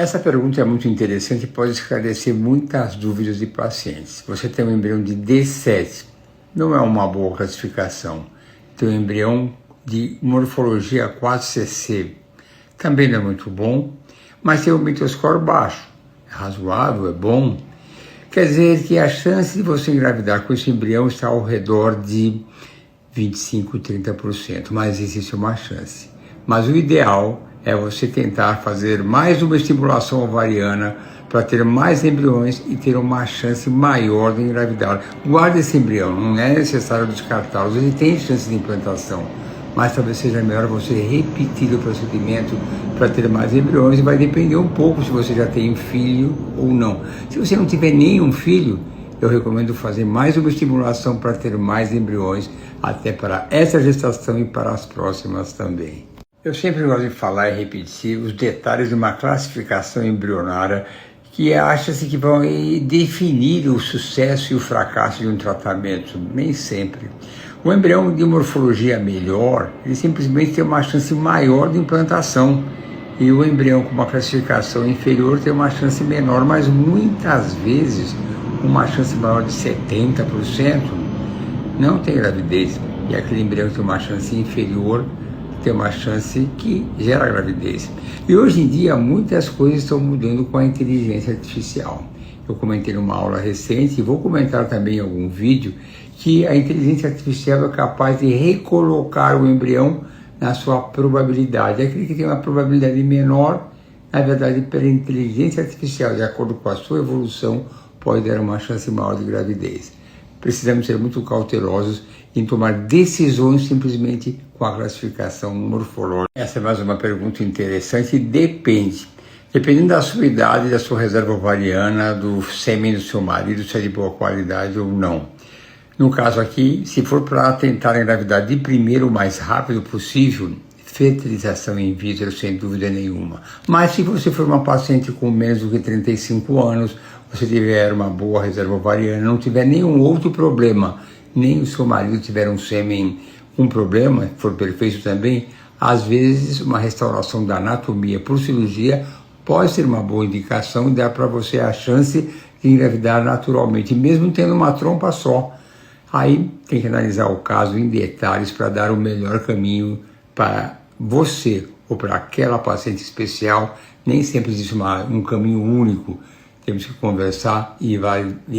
Essa pergunta é muito interessante e pode esclarecer muitas dúvidas de pacientes. Você tem um embrião de D7, não é uma boa classificação. Tem um embrião de morfologia 4cc, também não é muito bom, mas tem um metascore baixo, é razoável, é bom. Quer dizer que a chance de você engravidar com esse embrião está ao redor de 25, 30%, mas existe uma chance. Mas o ideal é você tentar fazer mais uma estimulação ovariana para ter mais embriões e ter uma chance maior de engravidar. Guarde esse embrião, não é necessário descartá-los, ele tem chance de implantação, mas talvez seja melhor você repetir o procedimento para ter mais embriões e vai depender um pouco se você já tem filho ou não. Se você não tiver nenhum filho, eu recomendo fazer mais uma estimulação para ter mais embriões, até para essa gestação e para as próximas também. Eu sempre gosto de falar e repetir os detalhes de uma classificação embrionária que acha-se que vão definir o sucesso e o fracasso de um tratamento. Nem sempre. O embrião de morfologia melhor, ele simplesmente tem uma chance maior de implantação. E o embrião com uma classificação inferior tem uma chance menor, mas muitas vezes uma chance maior de 70% não tem gravidez. E aquele embrião que tem uma chance inferior tem uma chance que gera gravidez. E hoje em dia muitas coisas estão mudando com a inteligência artificial. Eu comentei numa aula recente e vou comentar também em algum vídeo que a inteligência artificial é capaz de recolocar o embrião na sua probabilidade. Aquele que tem uma probabilidade menor, na verdade, pela inteligência artificial, de acordo com a sua evolução, pode dar uma chance maior de gravidez. Precisamos ser muito cautelosos em tomar decisões simplesmente com a classificação morfológica. Essa é mais uma pergunta interessante. Dependendo da sua idade, da sua reserva ovariana, do sêmen do seu marido, se é de boa qualidade ou não. No caso aqui, se for para tentar engravidar de primeiro o mais rápido possível, fertilização in vitro sem dúvida nenhuma. Mas se você for uma paciente com menos do que 35 anos, você tiver uma boa reserva ovariana, não tiver nenhum outro problema, nem o seu marido tiver um sêmen com problema, for perfeito também, às vezes uma restauração da anatomia por cirurgia pode ser uma boa indicação e dar para você a chance de engravidar naturalmente, mesmo tendo uma trompa só. Aí tem que analisar o caso em detalhes para dar o melhor caminho para você ou para aquela paciente especial. Nem sempre existe um caminho único. Temos que conversar e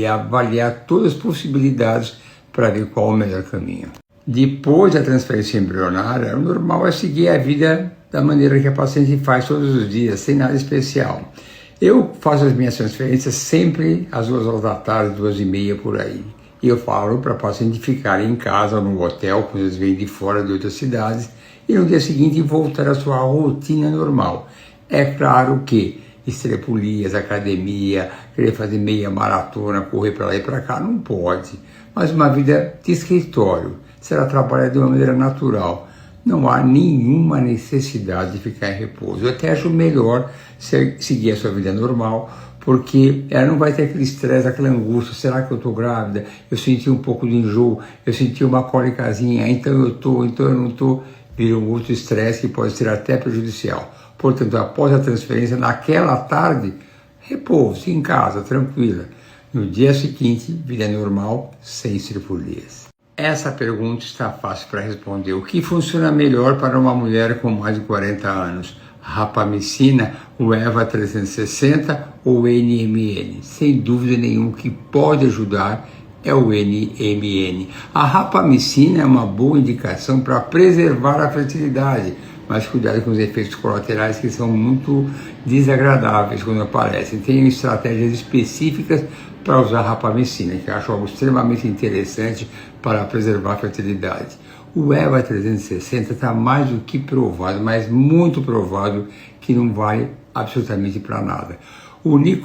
avaliar todas as possibilidades para ver qual é o melhor caminho. Depois da transferência embrionária, o normal é seguir a vida da maneira que a paciente faz todos os dias, sem nada especial. Eu faço as minhas transferências sempre às 2 horas da tarde, 2h30 por aí. E eu falo para a paciente ficar em casa ou no hotel, quando eles vêm de fora de outras cidades, e no dia seguinte voltar à sua rotina normal. É claro que estrepulias, academia, querer fazer meia maratona, correr para lá e para cá, não pode. Mas uma vida de escritório, se ela trabalha de uma maneira natural, não há nenhuma necessidade de ficar em repouso. Eu até acho melhor seguir a sua vida normal, porque ela não vai ter aquele estresse, aquela angústia. Será que eu estou grávida? Eu senti um pouco de enjoo, eu senti uma cólicazinha, então eu estou, então eu não estou. Vira um outro estresse que pode ser até prejudicial. Portanto, após a transferência, naquela tarde, repouso em casa, tranquila. No dia seguinte, vida normal, sem estripulias. Essa pergunta está fácil para responder. O que funciona melhor para uma mulher com mais de 40 anos? Rapamicina, o EVA 360 ou o NMN? Sem dúvida nenhuma, o que pode ajudar é o NMN. A rapamicina é uma boa indicação para preservar a fertilidade, mas cuidado com os efeitos colaterais que são muito desagradáveis quando aparecem. Tem estratégias específicas para usar rapamicina, que eu acho algo extremamente interessante para preservar a fertilidade. O EVA 360 está mais do que provado, mas muito provado, que não vale absolutamente para nada.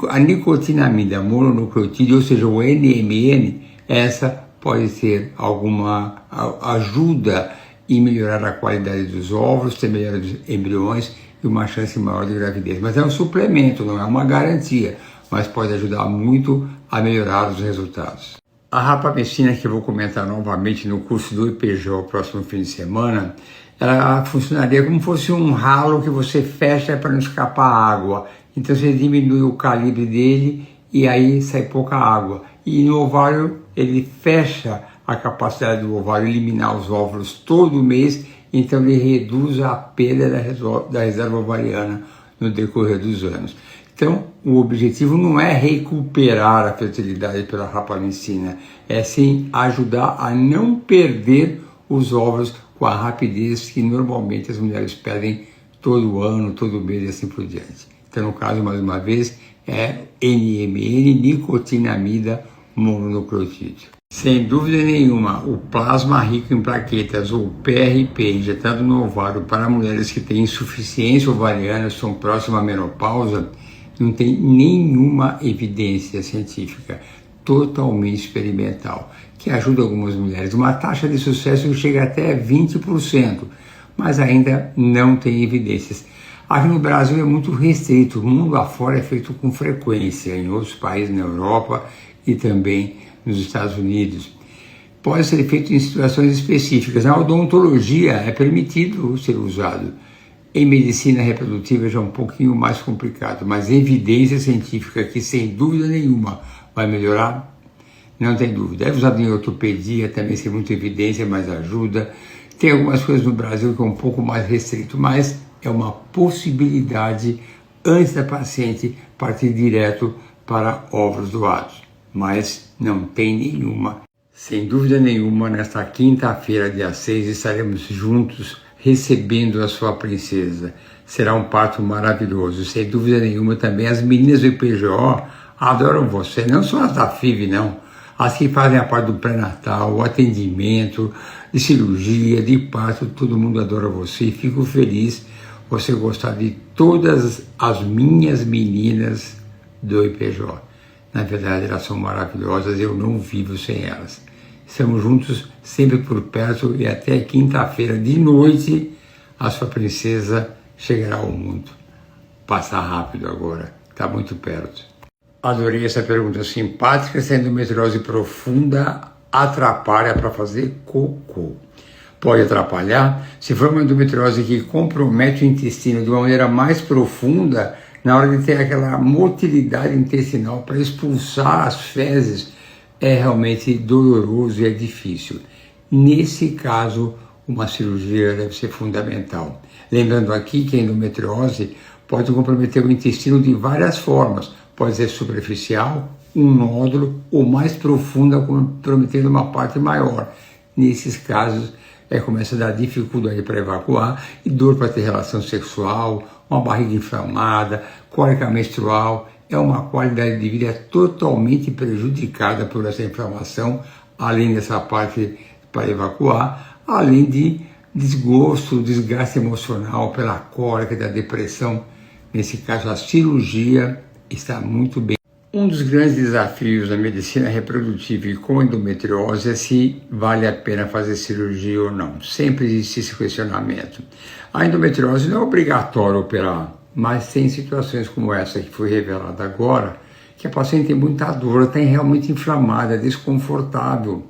A nicotinamida mononucleotídeo, ou seja, o NMN, essa pode ter alguma ajuda em melhorar a qualidade dos óvulos, ter melhores embriões e uma chance maior de gravidez. Mas é um suplemento, não é uma garantia, mas pode ajudar muito a melhorar os resultados. A rapamicina, que eu vou comentar novamente no curso do IPJ o próximo fim de semana, ela funcionaria como fosse um ralo que você fecha para não escapar água. Então você diminui o calibre dele e aí sai pouca água. E no ovário ele fecha a capacidade do ovário eliminar os óvulos todo mês, então ele reduz a perda da reserva ovariana no decorrer dos anos. Então o objetivo não é recuperar a fertilidade pela rapamicina, é sim ajudar a não perder os óvulos com a rapidez que normalmente as mulheres perdem todo ano, todo mês e assim por diante. Então, no caso, mais uma vez, é NMN, nicotinamida mononucleotídeo. Sem dúvida nenhuma, o plasma rico em plaquetas, ou PRP, injetado no ovário para mulheres que têm insuficiência ovariana, são próximas à menopausa, não tem nenhuma evidência científica, totalmente experimental, que ajuda algumas mulheres. Uma taxa de sucesso chega até 20%, mas ainda não tem evidências. Aqui no Brasil é muito restrito, o mundo afora é feito com frequência, em outros países na Europa e também nos Estados Unidos. Pode ser feito em situações específicas. Na odontologia é permitido ser usado. Em medicina reprodutiva já é um pouquinho mais complicado, mas evidência científica que sem dúvida nenhuma vai melhorar, não tem dúvida. É usado em ortopedia, também sem muita evidência, mas ajuda. Tem algumas coisas no Brasil que é um pouco mais restrito, mas é uma possibilidade antes da paciente partir direto para óvulos doados. Mas não tem nenhuma. Sem dúvida nenhuma, nesta quinta-feira, dia 6, estaremos juntos recebendo a sua princesa. Será um parto maravilhoso. Sem dúvida nenhuma também as meninas do IPGO adoram você, não só as da FIV, não. As que fazem a parte do pré-natal, o atendimento, de cirurgia, de parto, todo mundo adora você e fico feliz você gostar de todas as minhas meninas do IPJ. Na verdade, elas são maravilhosas, eu não vivo sem elas. Estamos juntos, sempre por perto, e até quinta-feira de noite a sua princesa chegará ao mundo. Passa rápido agora, está muito perto. Adorei essa pergunta simpática. Se a endometriose profunda atrapalha para fazer cocô? Pode atrapalhar. Se for uma endometriose que compromete o intestino de uma maneira mais profunda, na hora de ter aquela motilidade intestinal para expulsar as fezes, é realmente doloroso e é difícil. Nesse caso, uma cirurgia deve ser fundamental. Lembrando aqui que a endometriose pode comprometer o intestino de várias formas. Pode ser superficial, um nódulo, ou mais profunda, comprometendo uma parte maior. Nesses casos, começa a dar dificuldade para evacuar e dor para ter relação sexual, uma barriga inflamada, cólica menstrual. É uma qualidade de vida totalmente prejudicada por essa inflamação, além dessa parte para evacuar, além de desgosto, desgaste emocional pela cólica, da depressão. Nesse caso, a cirurgia está muito bem. Um dos grandes desafios da medicina reprodutiva e com endometriose é se vale a pena fazer cirurgia ou não. Sempre existe esse questionamento. A endometriose não é obrigatório operar, mas tem situações como essa que foi revelada agora, que a paciente tem muita dor, está realmente inflamada, desconfortável.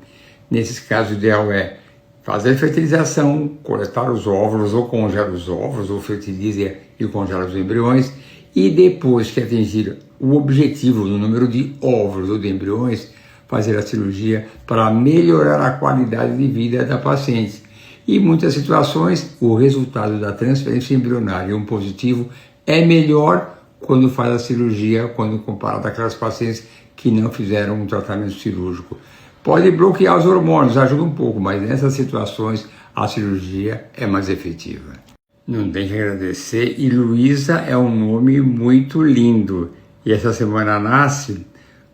Nesses casos, o ideal é fazer fertilização, coletar os óvulos, ou congela os óvulos, ou fertiliza e congela os embriões, e depois que atingir o objetivo do número de óvulos ou de embriões, fazer a cirurgia para melhorar a qualidade de vida da paciente. E em muitas situações, o resultado da transferência embrionária, um positivo, é melhor quando faz a cirurgia, quando comparado àquelas pacientes que não fizeram um tratamento cirúrgico. Pode bloquear os hormônios, ajuda um pouco, mas nessas situações a cirurgia é mais efetiva. Não tem que agradecer, e Luísa é um nome muito lindo. E essa semana nasce,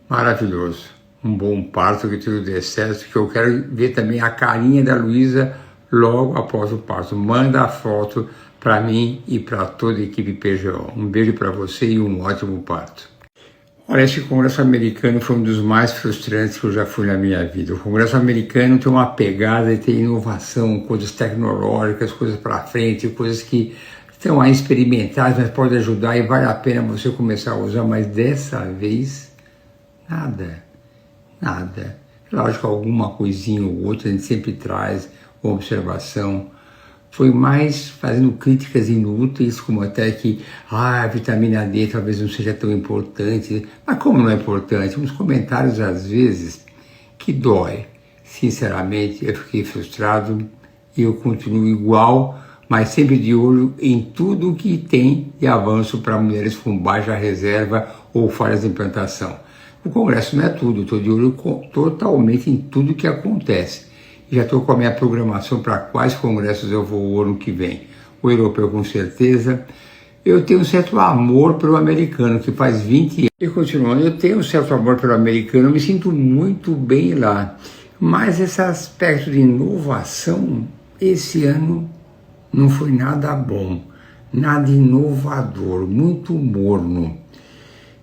maravilhoso. Um bom parto, que tudo dê certo, que eu quero ver também a carinha da Luísa logo após o parto. Manda a foto para mim e para toda a equipe PGO. Um beijo para você e um ótimo parto. Olha, esse Congresso americano foi um dos mais frustrantes que eu já fui na minha vida. O Congresso americano tem uma pegada e tem inovação, coisas tecnológicas, coisas para frente, coisas que estão aí experimentais, mas podem ajudar e vale a pena você começar a usar, mas dessa vez, nada. Lógico, alguma coisinha ou outra a gente sempre traz uma observação foi mais fazendo críticas inúteis, como até que a vitamina D talvez não seja tão importante. Mas como não é importante? Uns comentários às vezes que dói. Sinceramente, eu fiquei frustrado e eu continuo igual, mas sempre de olho em tudo que tem de avanço para mulheres com baixa reserva ou falhas de implantação. O Congresso não é tudo, estou de olho totalmente em tudo que acontece. Já estou com a minha programação para quais congressos eu vou o ano que vem. O europeu com certeza. Eu tenho um certo amor pelo americano, que faz 20 anos. E continuando, eu tenho um certo amor pelo americano, eu me sinto muito bem lá. Mas esse aspecto de inovação, esse ano não foi nada bom, nada inovador, muito morno.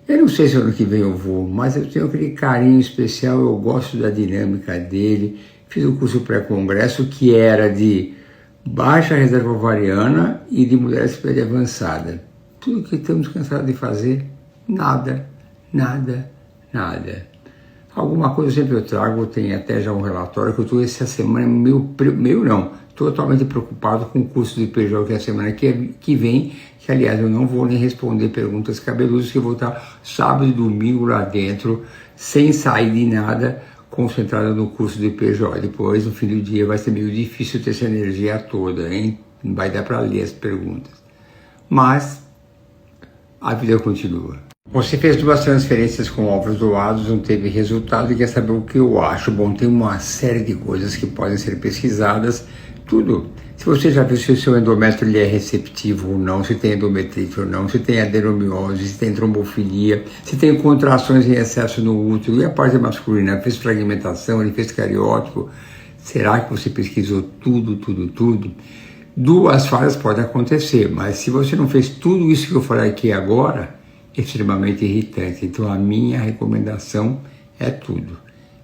Eu não sei se ano que vem eu vou, mas eu tenho aquele carinho especial, eu gosto da dinâmica dele. Fiz o curso pré-congresso que era de baixa reserva ovariana e de mulheres pele avançada. Tudo que estamos cansados de fazer, nada. Alguma coisa sempre eu trago, tem até já um relatório que eu estou essa semana, totalmente preocupado com o curso de PJ que é a semana que vem, que aliás eu não vou nem responder perguntas cabelosas, que eu vou estar sábado e domingo lá dentro, sem sair de nada, concentrada no curso de PJ. Depois, no fim do dia, vai ser meio difícil ter essa energia toda, hein? Não vai dar para ler as perguntas. Mas a vida continua. Você fez 2 transferências com ovos doados, não teve resultado e quer saber o que eu acho. Bom, tem uma série de coisas que podem ser pesquisadas, tudo. Se você já viu se o seu endométrio ele é receptivo ou não, se tem endometrite ou não, se tem adenomiose, se tem trombofilia, se tem contrações em excesso no útero, e a parte masculina, fez fragmentação, ele fez cariótipo, será que você pesquisou tudo? 2 falhas podem acontecer, mas se você não fez tudo isso que eu falei aqui agora, é extremamente irritante. Então a minha recomendação é tudo.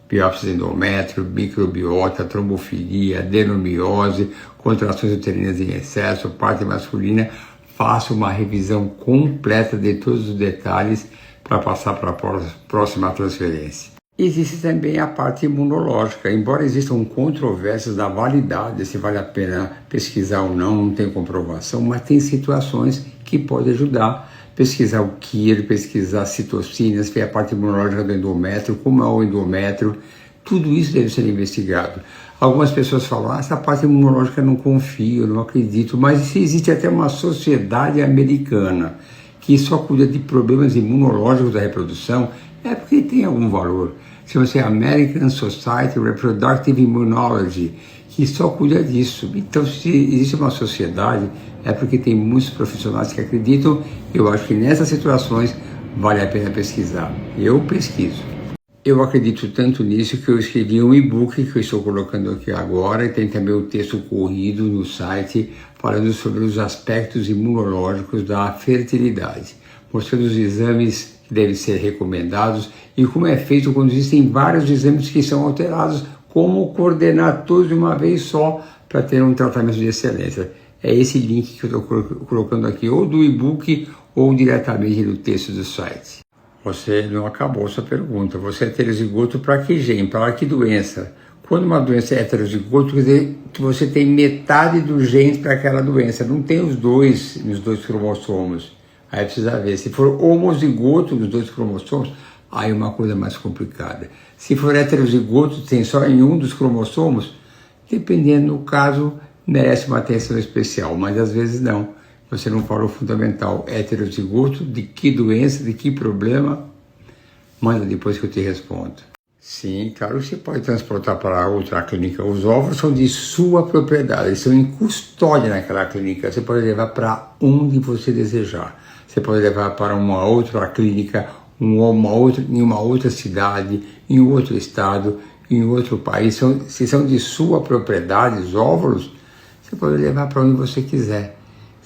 Biópsia de endométrio, microbiota, trombofilia, adenomiose, contrações uterinas em excesso, parte masculina. Faça uma revisão completa de todos os detalhes para passar para a próxima transferência. Existe também a parte imunológica. Embora existam controvérsias da validade, se vale a pena pesquisar ou não tem comprovação, mas tem situações que podem ajudar. Pesquisar o KIR, pesquisar citocinas, ver a parte imunológica do endométrio, como é o endométrio, tudo isso deve ser investigado. Algumas pessoas falam, essa parte imunológica eu não confio, não acredito, mas existe até uma sociedade americana que só cuida de problemas imunológicos da reprodução, é porque tem algum valor. Chama-se American Society of Reproductive Immunology, que só cuida disso. Então, se existe uma sociedade, é porque tem muitos profissionais que acreditam. Eu acho que nessas situações vale a pena pesquisar. Eu pesquiso. Eu acredito tanto nisso que eu escrevi um e-book que eu estou colocando aqui agora, e tem também o texto corrido no site falando sobre os aspectos imunológicos da fertilidade, mostrando os exames que devem ser recomendados e como é feito quando existem vários exames que são alterados, como coordenar todos de uma vez só para ter um tratamento de excelência. É esse link que eu estou colocando aqui, ou do e-book ou diretamente no texto do site. Você não acabou sua pergunta. Você é heterozigoto para que gene? Para que doença? Quando uma doença é heterozigoto, quer dizer que você tem metade dos genes para aquela doença. Não tem os dois nos 2 cromossomos. Aí precisa ver. Se for homozigoto nos 2 cromossomos, aí é uma coisa mais complicada. Se for heterozigoto, tem só em um dos cromossomos, dependendo do caso, merece uma atenção especial, mas às vezes não. Você não falou o fundamental, heterozigoto, de que doença, de que problema? Manda depois que eu te respondo. Sim, claro, você pode transportar para outra clínica. Os ovos são de sua propriedade, eles são em custódia naquela clínica. Você pode levar para onde você desejar. Você pode levar para uma outra clínica, em uma outra cidade, em outro estado, em outro país. Se são de sua propriedade, os óvulos, você pode levar para onde você quiser.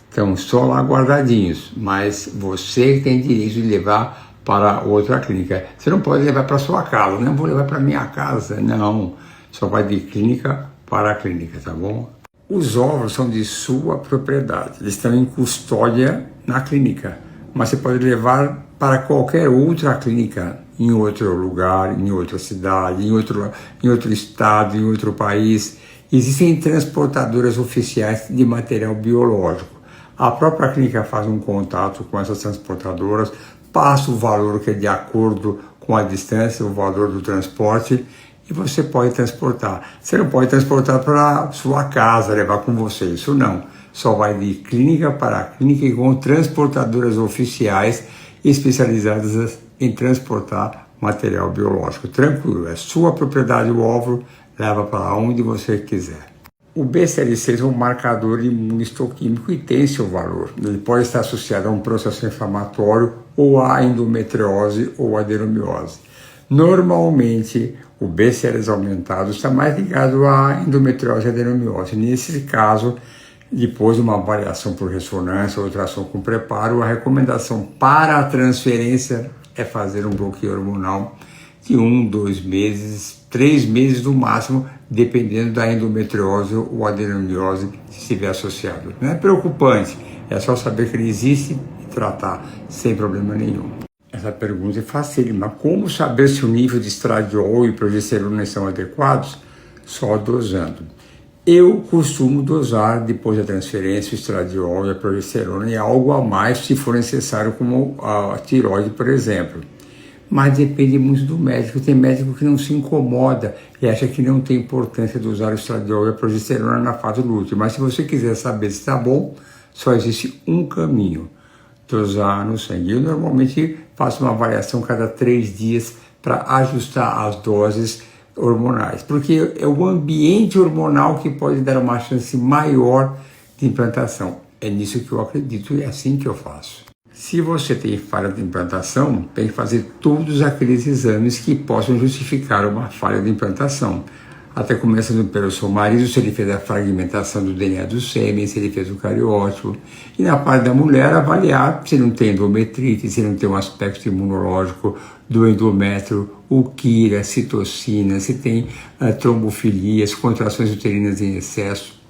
Estão só lá guardadinhos, mas você tem direito de levar para outra clínica. Você não pode levar para sua casa, não vou levar para minha casa, não. Só vai de clínica para clínica, tá bom? Os óvulos são de sua propriedade, eles estão em custódia na clínica, mas você pode levar para qualquer outra clínica, em outro lugar, em outra cidade, em outro estado, em outro país. Existem transportadoras oficiais de material biológico. A própria clínica faz um contato com essas transportadoras, passa o valor que é de acordo com a distância, o valor do transporte, e você pode transportar. Você não pode transportar para sua casa, levar com você, isso não. Só vai de clínica para clínica e com transportadoras oficiais especializadas em transportar material biológico. Tranquilo, é sua propriedade o óvulo, leva para onde você quiser. O BCL6 é um marcador imunistoquímico e tem seu valor. Ele pode estar associado a um processo inflamatório ou a endometriose ou adenomiose. Normalmente, o BCL aumentado está mais ligado à endometriose e adenomiose. Nesse caso, depois de uma avaliação por ressonância ou ultrassom com preparo, a recomendação para a transferência é fazer um bloqueio hormonal de 1, 2 meses, 3 meses no máximo, dependendo da endometriose ou adenomiose se estiver associado. Não é preocupante, é só saber que ele existe e tratar sem problema nenhum. Essa pergunta é facílima. Como saber se o nível de estradiol e progesterona são adequados? Só dosando. Eu costumo dosar depois da transferência o estradiol e a progesterona e algo a mais se for necessário, como a tireoide, por exemplo. Mas depende muito do médico. Tem médico que não se incomoda e acha que não tem importância de usar o estradiol e a progesterona na fase lútea. Mas se você quiser saber se está bom, só existe um caminho: dosar no sangue. Eu normalmente faço uma avaliação cada 3 dias para ajustar as doses hormonais, porque é o ambiente hormonal que pode dar uma chance maior de implantação. É nisso que eu acredito e é assim que eu faço. Se você tem falha de implantação, tem que fazer todos aqueles exames que possam justificar uma falha de implantação. Até começando pelo seu marido, se ele fez a fragmentação do DNA do sêmen, se ele fez o cariótipo. E na parte da mulher, avaliar se não tem endometrite, se não tem um aspecto imunológico do endométrio, o Kira, citocina, se tem trombofilias, contrações uterinas em excesso.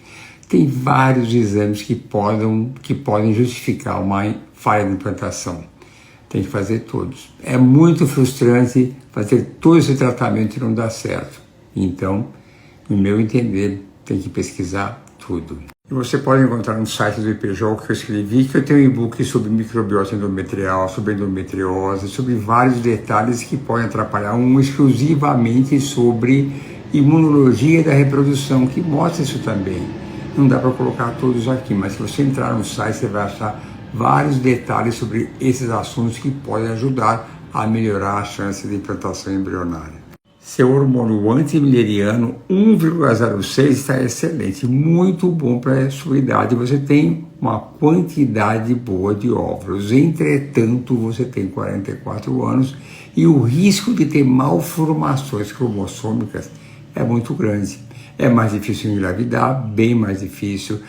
Tem vários exames que podem justificar uma falha de implantação. Tem que fazer todos. É muito frustrante fazer todo esse tratamento e não dar certo. Então, no meu entender, tem que pesquisar tudo. E você pode encontrar no site do IPJOL que eu escrevi, que eu tenho um e-book sobre microbiota endometrial, sobre endometriose, sobre vários detalhes que podem atrapalhar, exclusivamente sobre imunologia da reprodução, que mostra isso também. Não dá para colocar todos aqui, mas se você entrar no site, você vai achar vários detalhes sobre esses assuntos que podem ajudar a melhorar a chance de implantação embrionária. Seu hormônio antimileriano 1,06 está excelente, muito bom para a sua idade. Você tem uma quantidade boa de óvulos. Entretanto, você tem 44 anos e o risco de ter malformações cromossômicas é muito grande. É mais difícil engravidar, bem mais difícil.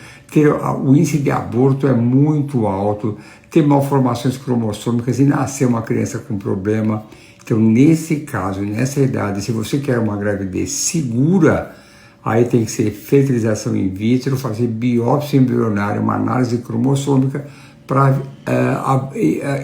O índice de aborto é muito alto. Ter malformações cromossômicas e nascer uma criança com problema. Então, nesse caso, nessa idade, se você quer uma gravidez segura, aí tem que ser fertilização in vitro, fazer biópsia embrionária, uma análise cromossômica para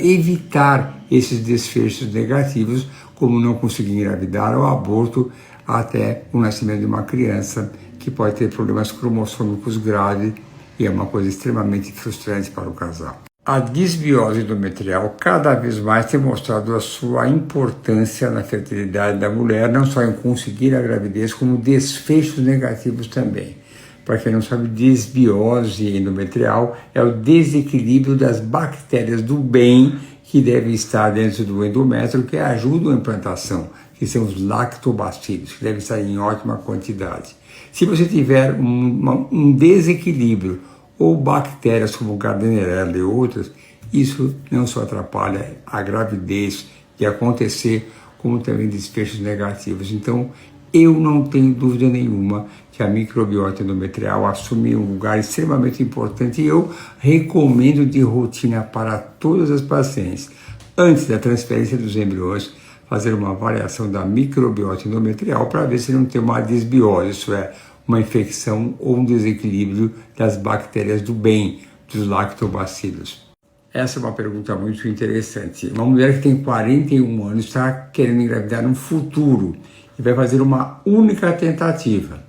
evitar esses desfechos negativos, como não conseguir engravidar ou aborto até o nascimento de uma criança que pode ter problemas cromossômicos graves e é uma coisa extremamente frustrante para o casal. A disbiose endometrial cada vez mais tem mostrado a sua importância na fertilidade da mulher, não só em conseguir a gravidez, como desfechos negativos também. Para quem não sabe, disbiose endometrial é o desequilíbrio das bactérias do bem que devem estar dentro do endométrio, que ajudam a implantação, que são os lactobacilos, que devem estar em ótima quantidade. Se você tiver um desequilíbrio ou bactérias como Gardnerella e outras, isso não só atrapalha a gravidez de acontecer, como também desfechos negativos. Então, eu não tenho dúvida nenhuma que a microbiota endometrial assume um lugar extremamente importante e eu recomendo de rotina para todas as pacientes, antes da transferência dos embriões, fazer uma avaliação da microbiota endometrial para ver se não tem uma disbiose, isso é, uma infecção ou um desequilíbrio das bactérias do bem, dos lactobacilos. Essa é uma pergunta muito interessante. Uma mulher que tem 41 anos está querendo engravidar no futuro e vai fazer uma única tentativa.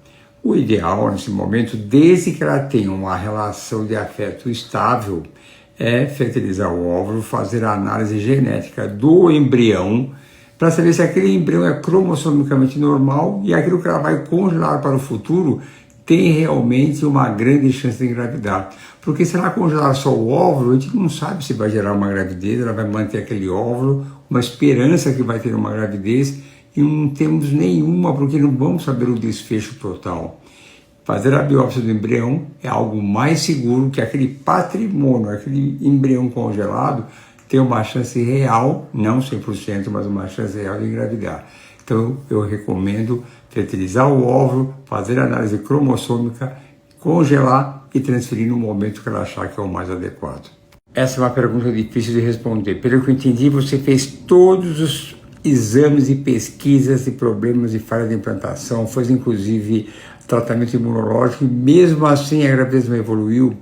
O ideal nesse momento, desde que ela tenha uma relação de afeto estável, é fertilizar o óvulo, fazer a análise genética do embrião para saber se aquele embrião é cromossomicamente normal e aquilo que ela vai congelar para o futuro tem realmente uma grande chance de engravidar. Porque se ela congelar só o óvulo, a gente não sabe se vai gerar uma gravidez, ela vai manter aquele óvulo, uma esperança que vai ter uma gravidez, e não temos nenhuma, porque não vamos saber o desfecho total. Fazer a biópsia do embrião é algo mais seguro que aquele patrimônio, aquele embrião congelado, tem uma chance real, não 100%, mas uma chance real de engravidar. Então eu recomendo fertilizar o óvulo, fazer a análise cromossômica, congelar e transferir no momento que ela achar que é o mais adequado. Essa é uma pergunta difícil de responder. Pelo que eu entendi, você fez todos os exames e pesquisas de problemas de falha de implantação, fez inclusive tratamento imunológico e mesmo assim a gravidez não evoluiu.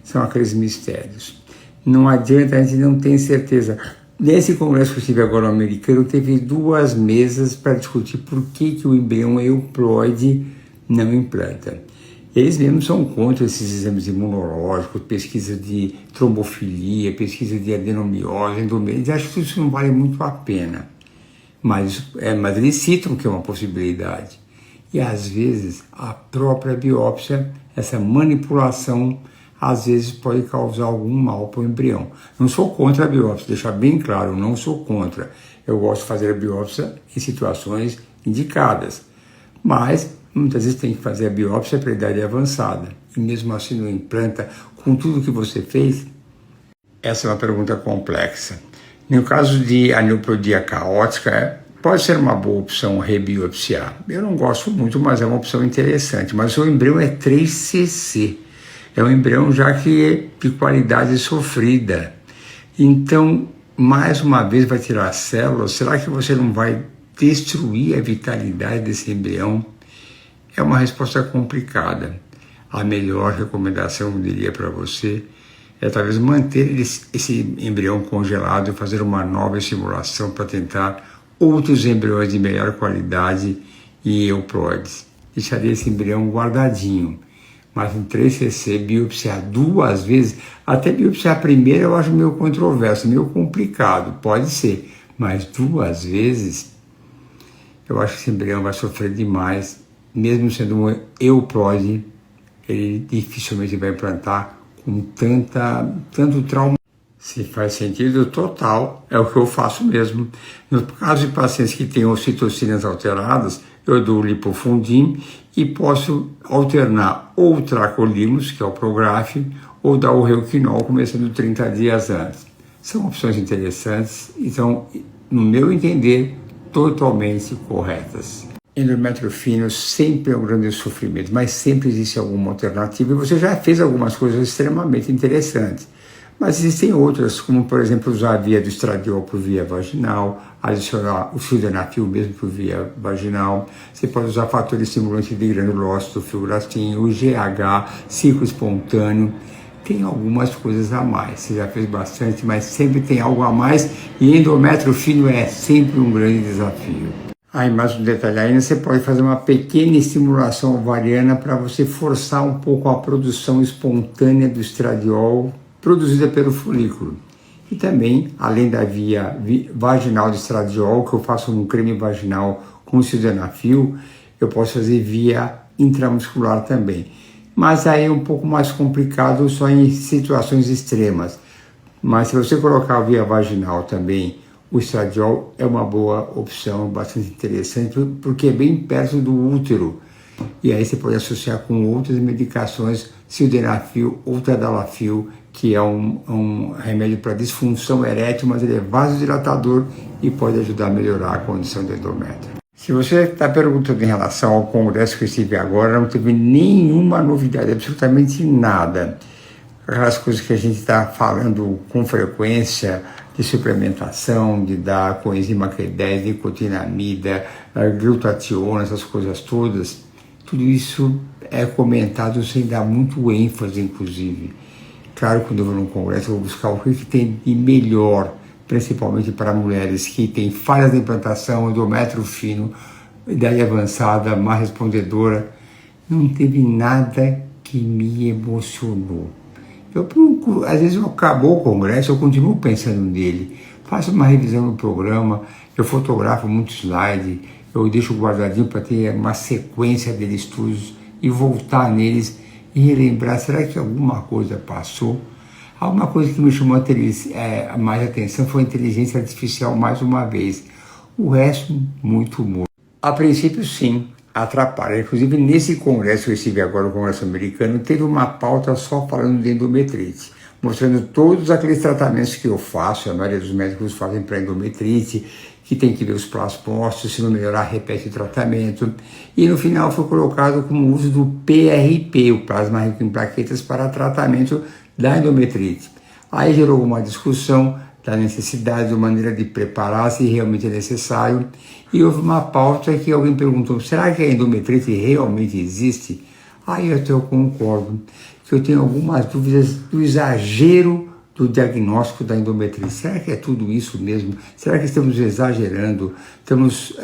São aqueles mistérios. Não adianta, a gente não tem certeza. Nesse congresso que eu estive agora no americano, teve 2 mesas para discutir por que o embrião euploide não implanta. Eles mesmos são contra esses exames imunológicos, pesquisa de trombofilia, pesquisa de adenomiose, endometriose. Acho que isso não vale muito a pena. Mas eles citam que é uma possibilidade. E às vezes a própria biópsia, essa manipulação, às vezes pode causar algum mal para o embrião. Não sou contra a biópsia, deixar bem claro, não sou contra. Eu gosto de fazer a biópsia em situações indicadas. Mas muitas vezes tem que fazer a biópsia para a idade avançada. E mesmo assim não implanta com tudo que você fez? Essa é uma pergunta complexa. No caso de aneuploidia caótica, pode ser uma boa opção rebiopsiar. Eu não gosto muito, mas é uma opção interessante. Mas o embrião é 3cc. É um embrião já que é de qualidade sofrida. Então, mais uma vez vai tirar células. Será que você não vai destruir a vitalidade desse embrião? É uma resposta complicada. A melhor recomendação, eu diria para você, é talvez manter esse embrião congelado e fazer uma nova simulação para tentar outros embriões de melhor qualidade e euploides. Deixaria esse embrião guardadinho. Mas em 3cc, biopsiar 2 vezes, até biopsiar a primeira eu acho meio controverso, meio complicado, pode ser, mas 2 vezes, eu acho que esse embrião vai sofrer demais, mesmo sendo um euploide, ele dificilmente vai implantar com tanto trauma. Se faz sentido total, é o que eu faço mesmo. No caso de pacientes que têm ocitocinas alteradas, eu dou lipofundin e posso alternar ou o Tracolimos, que é o Prograf, ou dar o Reuquinol, começando 30 dias antes. São opções interessantes e são, no meu entender, totalmente corretas. Endométrio fino sempre é um grande sofrimento, mas sempre existe alguma alternativa e você já fez algumas coisas extremamente interessantes. Mas existem outras, como por exemplo usar a via do estradiol por via vaginal, adicionar o sildenafil mesmo por via vaginal. Você pode usar fatores estimulantes de granulócito, filgrastim, o GH, ciclo espontâneo. Tem algumas coisas a mais, você já fez bastante, mas sempre tem algo a mais e endométrio fino é sempre um grande desafio. Aí, mais um detalhe ainda, você pode fazer uma pequena estimulação ovariana para você forçar um pouco a produção espontânea do estradiol produzida pelo folículo. E também, além da via vaginal de estradiol, que eu faço um creme vaginal com sildenafil, eu posso fazer via intramuscular também. Mas aí é um pouco mais complicado só em situações extremas. Mas se você colocar via vaginal também, o estradiol é uma boa opção, bastante interessante, porque é bem perto do útero. E aí você pode associar com outras medicações, sildenafil ou tadalafil, que é um remédio para disfunção erétil, mas ele é vasodilatador e pode ajudar a melhorar a condição do endométrio. Se você está perguntando em relação ao congresso que eu estive agora, não teve nenhuma novidade, absolutamente nada. Aquelas coisas que a gente está falando com frequência, de suplementação, de dar coenzima Q10, nicotinamida, glutationa, essas coisas todas, tudo isso é comentado sem dar muito ênfase, inclusive. Claro, quando eu vou num congresso, eu vou buscar o que tem de melhor, principalmente para mulheres que têm falhas de implantação, endométrio fino, idade avançada, má respondedora. não teve nada que me emocionou. Eu procuro, às vezes acabou o congresso, eu continuo pensando nele, faço uma revisão no programa, eu fotografo muito slide, eu deixo guardadinho para ter uma sequência de estudos e voltar neles e relembrar, será que alguma coisa passou? Alguma coisa que me chamou mais atenção foi a inteligência artificial mais uma vez. O resto, muito morto. A princípio, sim, atrapalha. Inclusive, nesse congresso que eu estive agora, o Congresso Americano, teve uma pauta só falando de endometrite, mostrando todos aqueles tratamentos que eu faço, a maioria dos médicos fazem para endometrite, que tem que ver os plaspostos, se não melhorar, repete o tratamento. E no final foi colocado como o uso do PRP, o plasma rico em plaquetas, para tratamento da endometrite. Aí gerou uma discussão da necessidade, de maneira de preparar, se realmente é necessário. E houve uma pauta que alguém perguntou, será que a endometrite realmente existe? Aí até eu concordo, que eu tenho algumas dúvidas do exagero do diagnóstico da endometrite. Será que é tudo isso mesmo? Será que estamos exagerando? Estamos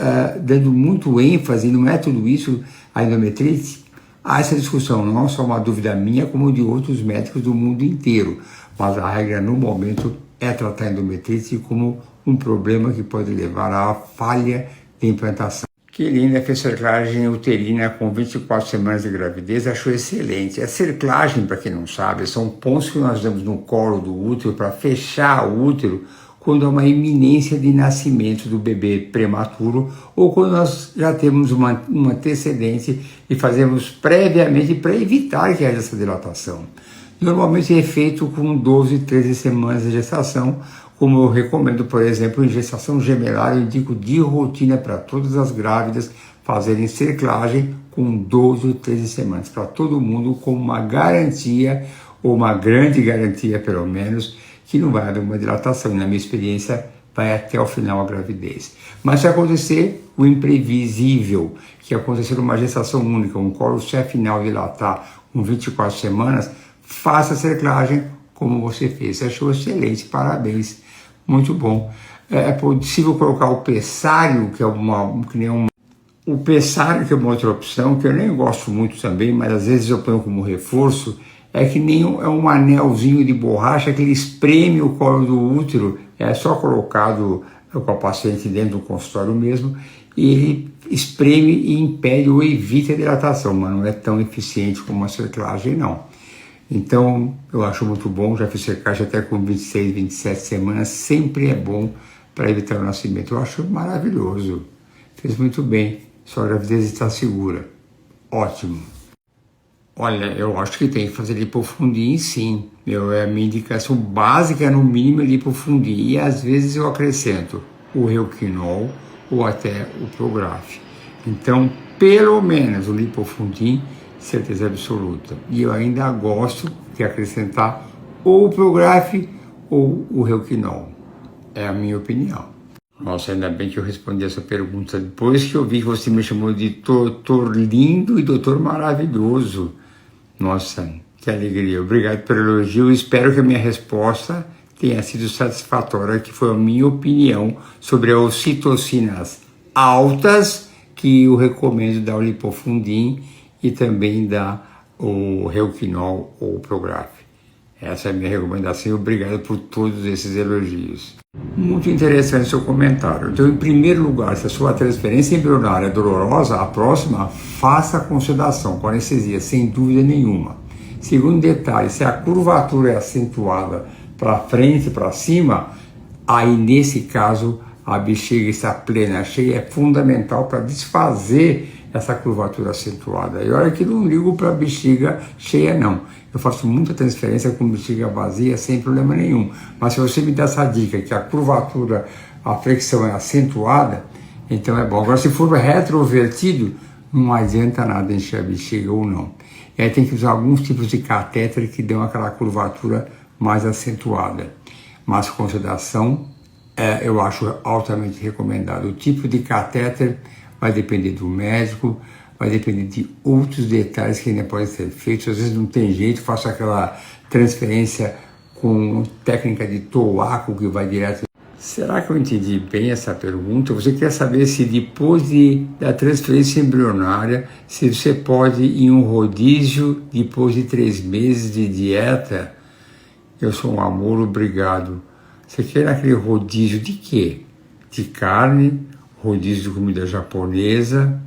dando muito ênfase, não é tudo isso a endometrite? Há essa discussão, não só uma dúvida minha, como de outros médicos do mundo inteiro. Mas a regra no momento é tratar a endometrite como um problema que pode levar à falha de implantação. Quelina fez cerclagem uterina com 24 semanas de gravidez, achou excelente. A cerclagem, para quem não sabe, são pontos que nós damos no colo do útero para fechar o útero quando há uma iminência de nascimento do bebê prematuro ou quando nós já temos um antecedente e fazemos previamente para evitar que haja essa dilatação. Normalmente é feito com 12, 13 semanas de gestação, como eu recomendo, por exemplo, em gestação gemelar, eu indico de rotina para todas as grávidas fazerem cerclagem com 12 ou 13 semanas, para todo mundo, como uma garantia, ou uma grande garantia pelo menos, que não vai haver uma dilatação. Na minha experiência, vai até o final a gravidez. Mas se acontecer o imprevisível, que acontecer uma gestação única, um colo final dilatar com 24 semanas, faça a cerclagem como você fez. Você achou excelente, parabéns, muito bom. É possível colocar o pessário, que é o pessário, que é uma outra opção, que eu nem gosto muito também, mas às vezes eu ponho como reforço, é que nem é um anelzinho de borracha que ele espreme o colo do útero, é só colocado com a paciente dentro do consultório mesmo, e ele espreme e impede ou evita a dilatação, mas não é tão eficiente como a cerclagem, não. Então, eu acho muito bom, já fiz cerclagem até com 26, 27 semanas, sempre é bom para evitar o nascimento. Eu acho maravilhoso, fez muito bem, sua gravidez está segura, ótimo. Olha, eu acho que tem que fazer lipofundin, sim. A minha indicação básica, no mínimo, é lipofundin. E às vezes eu acrescento o Reuquinol ou até o Prograf. Então, pelo menos o lipofundin, certeza absoluta. E eu ainda gosto de acrescentar ou o Prograf ou o Reuquinol. É a minha opinião. Nossa, ainda bem que eu respondi essa pergunta. Depois que eu vi que você me chamou de doutor lindo e doutor maravilhoso. Nossa, que alegria. Obrigado pelo elogio. Espero que a minha resposta tenha sido satisfatória, que foi a minha opinião sobre as ocitocinas altas, que eu recomendo dar o lipofundin e também dar o Reuquinol ou o Prograf. Essa é a minha recomendação e obrigado por todos esses elogios. Muito interessante seu comentário. Então, em primeiro lugar, se a sua transferência embrionária é dolorosa, a próxima, faça a consedação com anestesia, sem dúvida nenhuma. Segundo detalhe, se a curvatura é acentuada para frente, para cima, aí nesse caso a bexiga está plena, cheia, é fundamental para desfazer essa curvatura acentuada. E olha que não ligo para bexiga cheia não. Eu faço muita transferência com bexiga vazia sem problema nenhum. Mas se você me dá essa dica que a curvatura, a flexão é acentuada, então é bom. Agora se for retrovertido, não adianta nada encher a bexiga ou não. E aí tem que usar alguns tipos de catéter que dão aquela curvatura mais acentuada. Mas com sedação, eu acho altamente recomendado. O tipo de catéter vai depender do médico, vai depender de outros detalhes que ainda podem ser feitos. Às vezes não tem jeito, faço aquela transferência com técnica de toaco que vai direto. Será que eu entendi bem essa pergunta? Você quer saber se depois da transferência embrionária, se você pode ir em um rodízio depois de 3 meses de dieta? Eu sou um amor, obrigado. Você quer aquele rodízio de quê? De carne, rodízio de comida japonesa?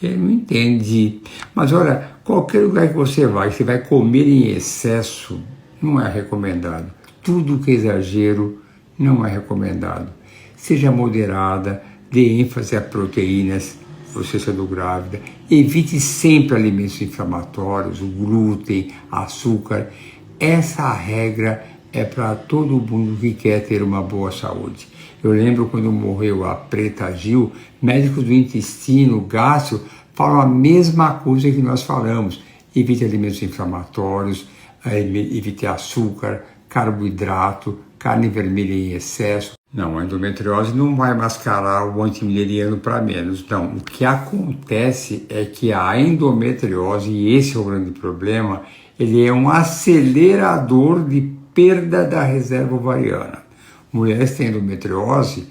Eu não entendi. Mas olha, qualquer lugar que você vai comer em excesso, não é recomendado. Tudo que é exagero não é recomendado. Seja moderada, dê ênfase a proteínas, você sendo grávida. Evite sempre alimentos inflamatórios, o glúten, açúcar. Essa regra é para todo mundo que quer ter uma boa saúde. Eu lembro quando morreu a Preta Gil, médicos do intestino, gastro, falam a mesma coisa que nós falamos. Evite alimentos inflamatórios, evite açúcar, carboidrato, carne vermelha em excesso. Não, a endometriose não vai mascarar o antimileriano para menos. Não, o que acontece é que a endometriose, e esse é o grande problema, ele é um acelerador de perda da reserva ovariana. Mulheres que têm endometriose,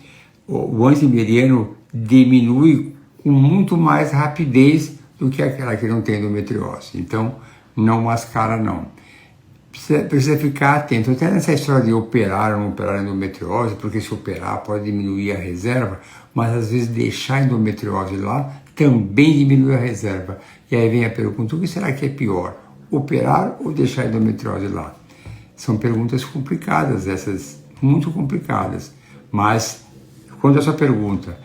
o antimileriano diminui com muito mais rapidez do que aquela que não tem endometriose. Então, não mascara não. Precisa ficar atento, até nessa história de operar ou não operar endometriose, porque se operar pode diminuir a reserva, mas às vezes deixar a endometriose lá também diminui a reserva. E aí vem a pergunta, o que será que é pior? Operar ou deixar a endometriose lá? São perguntas complicadas, essas muito complicadas, mas quando essa pergunta,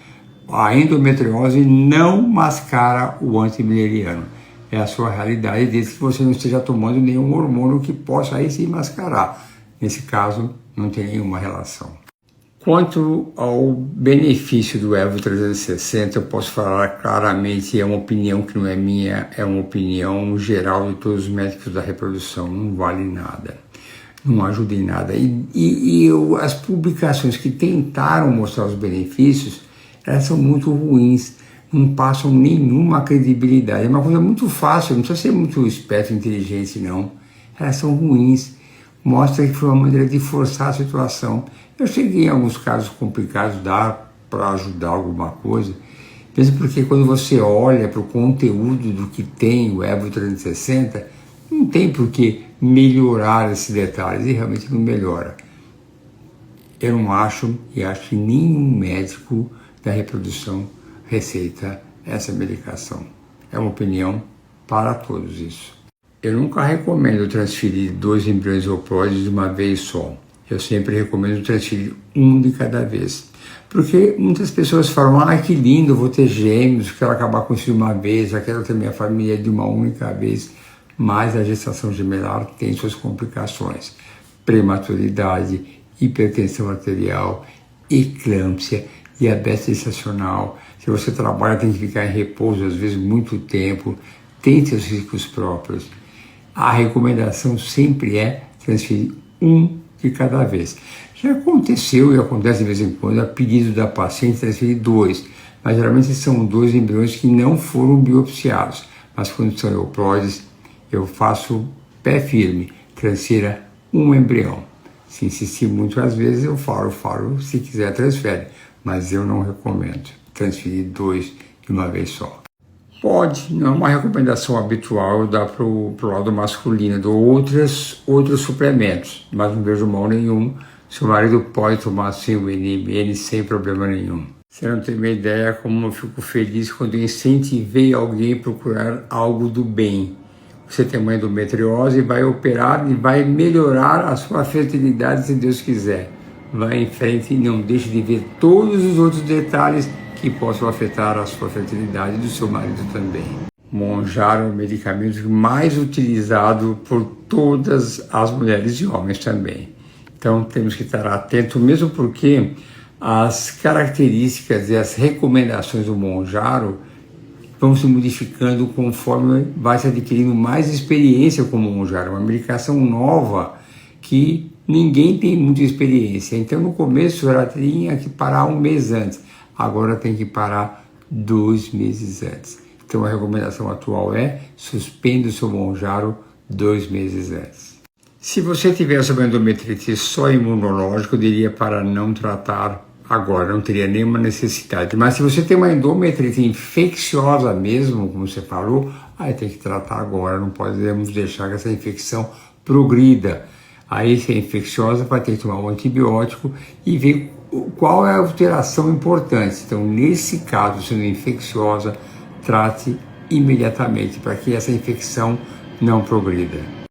a endometriose não mascara o antimileriano. É a sua realidade, desde que você não esteja tomando nenhum hormônio que possa aí se mascarar. Nesse caso, não tem nenhuma relação. Quanto ao benefício do Evo 360, eu posso falar claramente, é uma opinião que não é minha, é uma opinião geral de todos os médicos da reprodução, não vale nada, não ajuda em nada. As publicações que tentaram mostrar os benefícios, elas são muito ruins, não passam nenhuma credibilidade. É uma coisa muito fácil, não precisa ser muito esperto, inteligente, não. Elas são ruins. Mostra que foi uma maneira de forçar a situação. Eu cheguei em alguns casos complicados, dá para ajudar alguma coisa, mesmo porque quando você olha para o conteúdo do que tem o Evo 360, não tem por que melhorar esses detalhes, e realmente não melhora. Eu não acho, e acho que nenhum médico da reprodução receita essa medicação. É uma opinião para todos isso. Eu nunca recomendo transferir 2 embriões ooploides de uma vez só. Eu sempre recomendo transferir um de cada vez. Porque muitas pessoas falam, que lindo, eu vou ter gêmeos, quero acabar com isso de uma vez, já quero ter minha família de uma única vez. Mas a gestação gemelar tem suas complicações. Prematuridade, hipertensão arterial, eclâmpsia, diabetes gestacional. Se você trabalha, tem que ficar em repouso, às vezes muito tempo, tem seus riscos próprios. A recomendação sempre é transferir um de cada vez. Já aconteceu e acontece de vez em quando, a pedido da paciente, transferir 2, mas geralmente são 2 embriões que não foram biopsiados. Mas quando são euploides, eu faço pé firme, transfira um embrião. Se insistir muito às vezes, eu falo, se quiser transfere, mas eu não recomendo transferir 2 de uma vez só. Pode, não é uma recomendação habitual, eu dar para o lado masculino, dou outros suplementos, mas não vejo mal nenhum. Seu marido pode tomar assim o NMN sem problema nenhum. Você não tem uma ideia como eu fico feliz quando eu incentivei alguém a procurar algo do bem. Você tem uma endometriose, vai operar e vai melhorar a sua fertilidade se Deus quiser. Vai em frente e não deixe de ver todos os outros detalhes que possam afetar a sua fertilidade e do seu marido também. Monjaro é o medicamento mais utilizado por todas as mulheres e homens também. Então temos que estar atentos, mesmo porque as características e as recomendações do Monjaro vão se modificando conforme vai se adquirindo mais experiência com o Monjaro. Uma medicação nova que ninguém tem muita experiência. Então no começo ela tinha que parar 1 mês antes. Agora tem que parar 2 meses antes. Então a recomendação atual é suspenda o seu Monjaro 2 meses antes. Se você tivesse uma endometrite só imunológica, eu diria para não tratar agora não teria nenhuma necessidade. Mas se você tem uma endometriose infecciosa mesmo, como você falou, aí tem que tratar agora, não podemos deixar que essa infecção progrida. Aí, se é infecciosa, vai ter que tomar um antibiótico e ver qual é a alteração importante. Então, nesse caso, sendo infecciosa, trate imediatamente para que essa infecção não progrida.